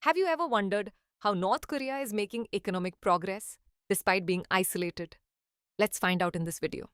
Have you ever wondered how North Korea is making economic progress despite being isolated? Let's find out in this video.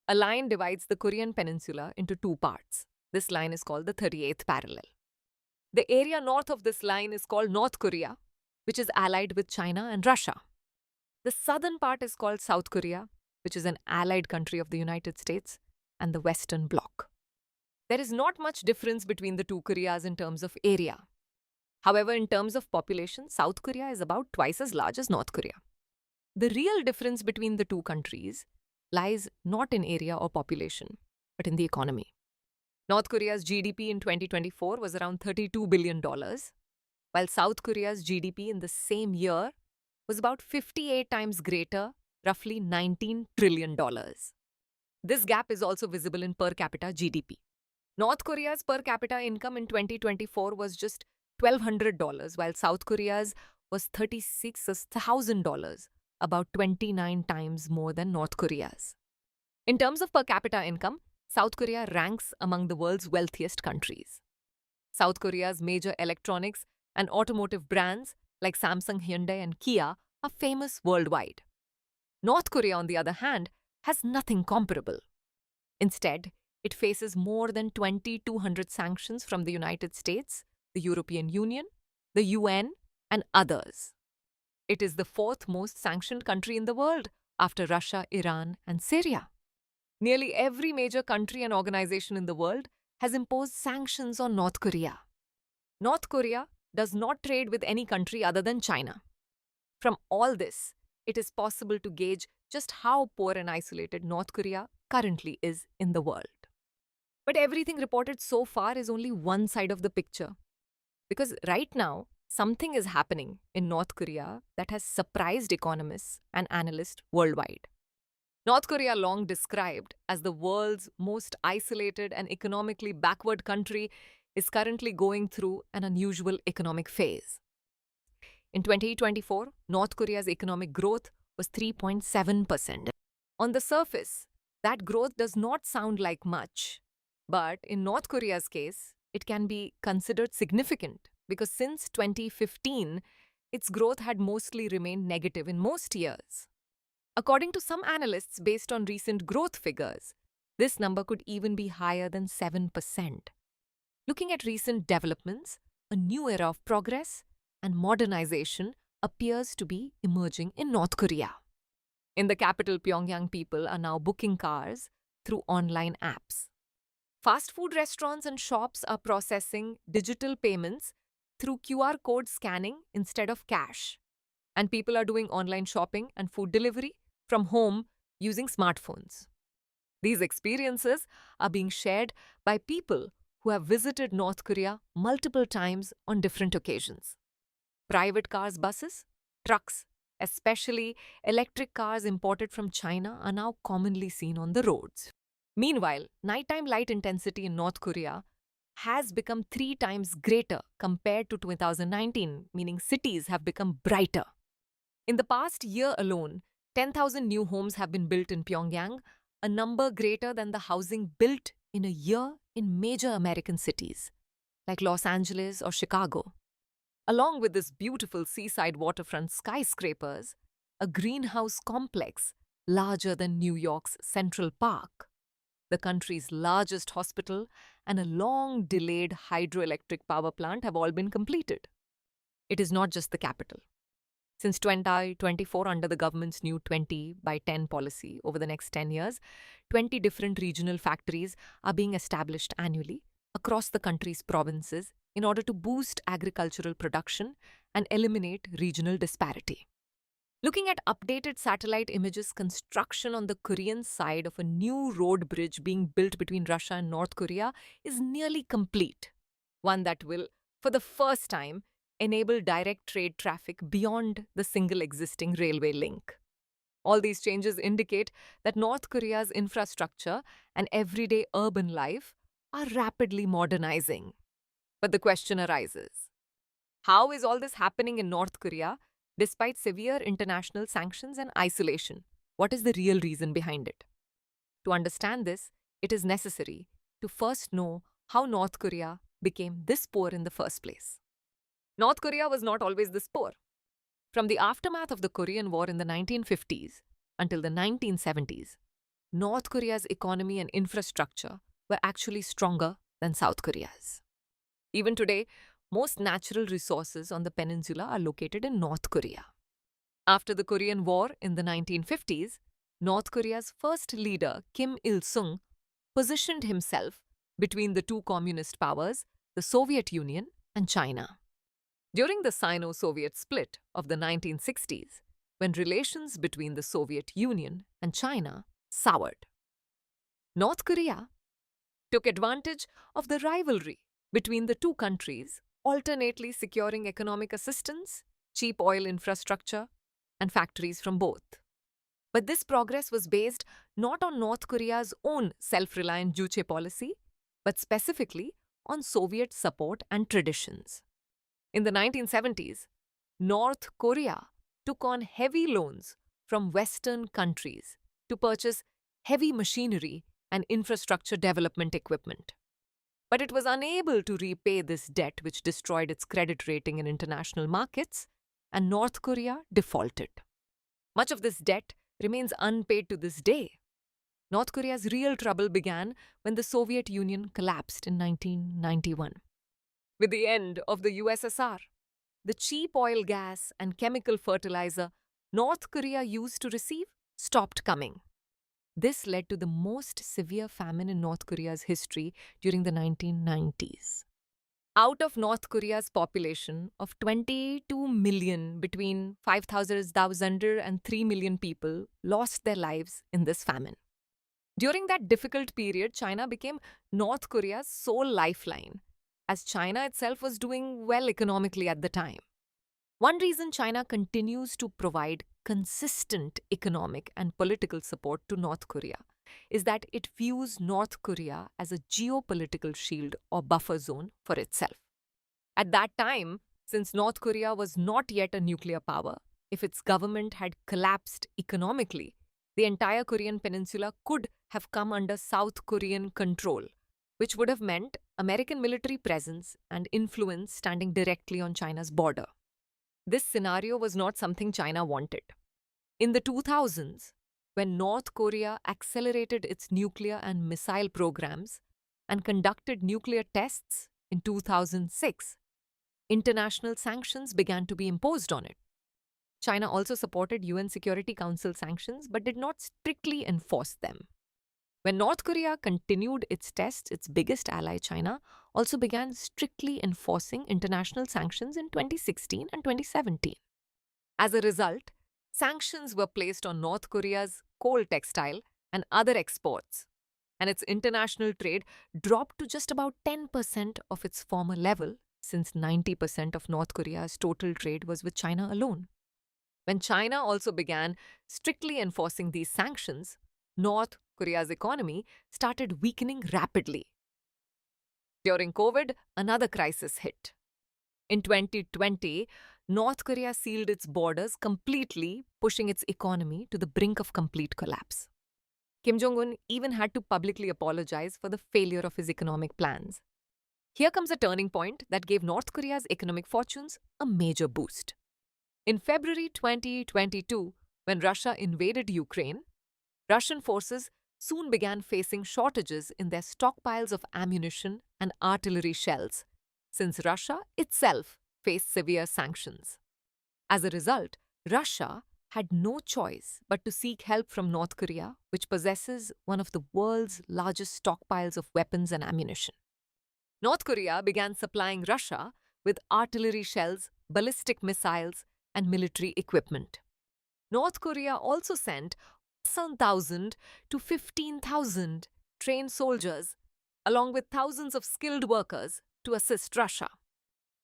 A line divides the Korean peninsula into two parts. This line is called the 38th parallel. The area north of this line is called North Korea, which is allied with China and Russia. The southern part is called South Korea, which is an allied country of the United States and the Western Bloc. There is not much difference between the two Koreas in terms of area. However, in terms of population, South Korea is about twice as large as North Korea. The real difference between the two countries lies not in area or population, but in the economy. North Korea's GDP in 2024 was around $32 billion, while South Korea's GDP in the same year was about 58 times greater, roughly $19 trillion. This gap is also visible in per capita GDP. North Korea's per capita income in 2024 was just $1,200, while South Korea's was $36,000, about 29 times more than North Korea's. In terms of per capita income, South Korea ranks among the world's wealthiest countries. South Korea's major electronics and automotive brands like Samsung, Hyundai, and Kia are famous worldwide. North Korea, on the other hand, has nothing comparable. Instead, it faces more than 2,200 sanctions from the United States, the European Union, the UN, and others. It is the fourth most sanctioned country in the world after Russia, Iran, and Syria. Nearly every major country and organization in the world has imposed sanctions on North Korea. North Korea does not trade with any country other than China. From all this, it is possible to gauge just how poor and isolated North Korea currently is in the world. But everything reported so far is only one side of the picture. Because right now, something is happening in North Korea that has surprised economists and analysts worldwide. North Korea, long described as the world's most isolated and economically backward country, is currently going through an unusual economic phase. In 2024, North Korea's economic growth was 3.7%. On the surface, that growth does not sound like much. But in North Korea's case, it can be considered significant because since 2015, its growth had mostly remained negative in most years. According to some analysts, based on recent growth figures, this number could even be higher than 7%. Looking at recent developments, a new era of progress and modernization appears to be emerging in North Korea. In the capital, Pyongyang, people are now booking cars through online apps. Fast food restaurants and shops are processing digital payments through QR code scanning instead of cash. And people are doing online shopping and food delivery from home using smartphones. These experiences are being shared by people who have visited North Korea multiple times on different occasions. Private cars, buses, trucks, especially electric cars imported from China, are now commonly seen on the roads. Meanwhile, nighttime light intensity in North Korea has become 3 times greater compared to 2019, meaning cities have become brighter. In the past year alone, 10,000 new homes have been built in Pyongyang, a number greater than the housing built in a year in major American cities like Los Angeles or Chicago. Along with this beautiful seaside waterfront skyscrapers, a greenhouse complex larger than New York's Central Park, the country's largest hospital, and a long-delayed hydroelectric power plant have all been completed. It is not just the capital. Since 2024, under the government's new 20 by 10 policy, over the next 10 years, 20 different regional factories are being established annually across the country's provinces in order to boost agricultural production and eliminate regional disparity. Looking at updated satellite images, construction on the Korean side of a new road bridge being built between Russia and North Korea is nearly complete, one that will, for the first time, enable direct trade traffic beyond the single existing railway link. All these changes indicate that North Korea's infrastructure and everyday urban life are rapidly modernizing. But the question arises, how is all this happening in North Korea despite severe international sanctions and isolation? What is the real reason behind it? To understand this, it is necessary to first know how North Korea became this poor in the first place. North Korea was not always this poor. From the aftermath of the Korean War in the 1950s until the 1970s, North Korea's economy and infrastructure were actually stronger than South Korea's. Even today, most natural resources on the peninsula are located in North Korea. After the Korean War in the 1950s, North Korea's first leader, Kim Il-sung, positioned himself between the two communist powers, the Soviet Union and China. During the Sino-Soviet split of the 1960s, when relations between the Soviet Union and China soured, North Korea took advantage of the rivalry between the two countries, alternately securing economic assistance, cheap oil infrastructure, and factories from both. But this progress was based not on North Korea's own self-reliant Juche policy, but specifically on Soviet support and traditions. In the 1970s, North Korea took on heavy loans from Western countries to purchase heavy machinery and infrastructure development equipment. But it was unable to repay this debt, which destroyed its credit rating in international markets, and North Korea defaulted. Much of this debt remains unpaid to this day. North Korea's real trouble began when the Soviet Union collapsed in 1991. With the end of the USSR, the cheap oil, gas, and chemical fertilizer North Korea used to receive stopped coming. This led to the most severe famine in North Korea's history during the 1990s. Out of North Korea's population of 22 million, between 5,000 and 3 million people lost their lives in this famine. During that difficult period, China became North Korea's sole lifeline, as China itself was doing well economically at the time. One reason China continues to provide consistent economic and political support to North Korea is that it views North Korea as a geopolitical shield or buffer zone for itself. At that time, since North Korea was not yet a nuclear power, if its government had collapsed economically, the entire Korean peninsula could have come under South Korean control, which would have meant American military presence and influence standing directly on China's border. This scenario was not something China wanted. In the 2000s, when North Korea accelerated its nuclear and missile programs and conducted nuclear tests in 2006, international sanctions began to be imposed on it. China also supported UN Security Council sanctions but did not strictly enforce them. When North Korea continued its tests, its biggest ally, China, also began strictly enforcing international sanctions in 2016 and 2017. As a result, sanctions were placed on North Korea's coal, textile, and other exports, and its international trade dropped to just about 10% of its former level, since 90% of North Korea's total trade was with China alone. When China also began strictly enforcing these sanctions, North Korea's economy started weakening rapidly. During COVID, another crisis hit. In 2020, North Korea sealed its borders completely, pushing its economy to the brink of complete collapse. Kim Jong-un even had to publicly apologize for the failure of his economic plans. Here comes a turning point that gave North Korea's economic fortunes a major boost. In February 2022, when Russia invaded Ukraine, Russian forces soon began facing shortages in their stockpiles of ammunition and artillery shells, since Russia itself faced severe sanctions. As a result, Russia had no choice but to seek help from North Korea, which possesses one of the world's largest stockpiles of weapons and ammunition. North Korea began supplying Russia with artillery shells, ballistic missiles, and military equipment. North Korea also sent 1,000 to 15,000 trained soldiers, along with thousands of skilled workers, to assist Russia.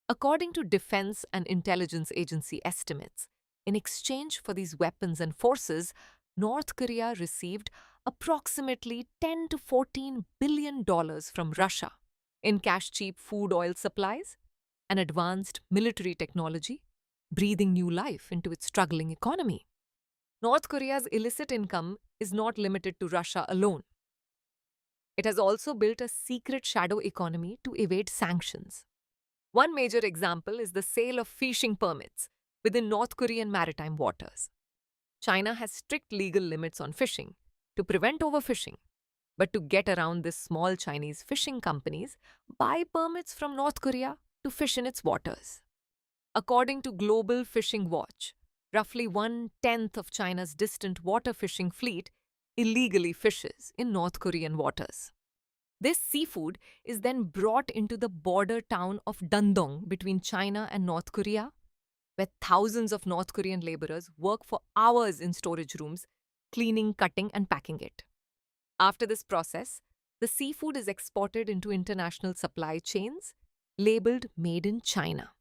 According to defense and intelligence agency estimates, in exchange for these weapons and forces, North Korea received approximately $10 to $14 billion from Russia in cash cheap food oil supplies and advanced military technology, breathing new life into its struggling economy. North Korea's illicit income is not limited to Russia alone. It has also built a secret shadow economy to evade sanctions. One major example is the sale of fishing permits within North Korean maritime waters. China has strict legal limits on fishing to prevent overfishing. But to get around this, small Chinese fishing companies buy permits from North Korea to fish in its waters. According to Global Fishing Watch, roughly 1/10 of China's distant water fishing fleet illegally fishes in North Korean waters. This seafood is then brought into the border town of Dandong between China and North Korea, where thousands of North Korean laborers work for hours in storage rooms, cleaning, cutting, and packing it. After this process, the seafood is exported into international supply chains, labeled Made in China.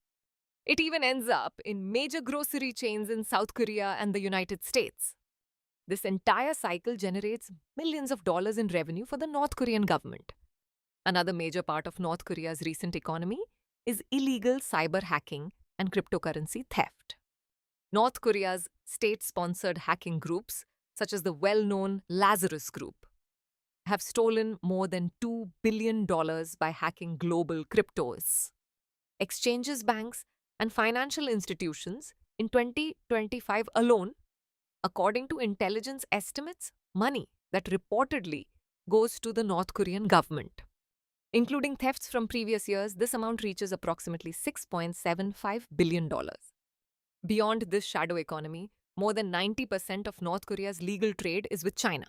It even ends up in major grocery chains in South Korea and the United States. This entire cycle generates millions of dollars in revenue for the North Korean government. Another major part of North Korea's recent economy is illegal cyber hacking and cryptocurrency theft. North Korea's state-sponsored hacking groups, such as the well-known Lazarus Group, have stolen more than $2 billion by hacking global cryptos. Exchanges, banks, and financial institutions in 2025 alone, according to intelligence estimates, money that reportedly goes to the North Korean government. Including thefts from previous years, this amount reaches approximately $6.75 billion. Beyond this shadow economy, more than 90% of North Korea's legal trade is with China.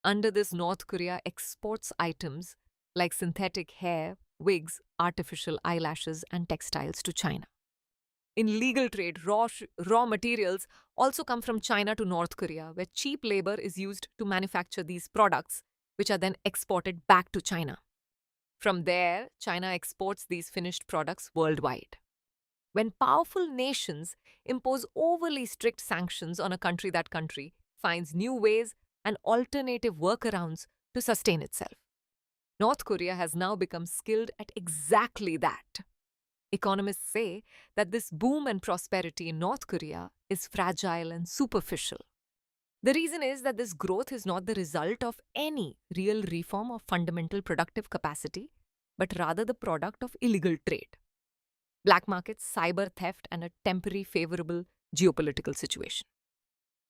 Under this, North Korea exports items like synthetic hair, wigs, artificial eyelashes, and textiles to China. In legal trade, raw materials also come from China to North Korea, where cheap labor is used to manufacture these products, which are then exported back to China. From there, China exports these finished products worldwide. When powerful nations impose overly strict sanctions on a country, that country finds new ways and alternative workarounds to sustain itself. North Korea has now become skilled at exactly that. Economists say that this boom and prosperity in North Korea is fragile and superficial. The reason is that this growth is not the result of any real reform of fundamental productive capacity, but rather the product of illegal trade, black markets, cyber theft, and a temporary favorable geopolitical situation.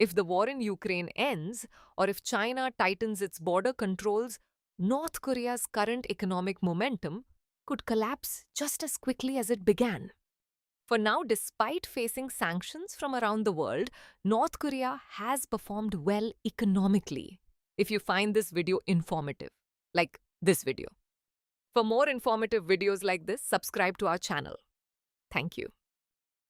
If the war in Ukraine ends, or if China tightens its border controls, North Korea's current economic momentum could collapse just as quickly as it began. For now, despite facing sanctions from around the world, North Korea has performed well economically. If you find this video informative, like this video. For more informative videos like this, subscribe to our channel. Thank you.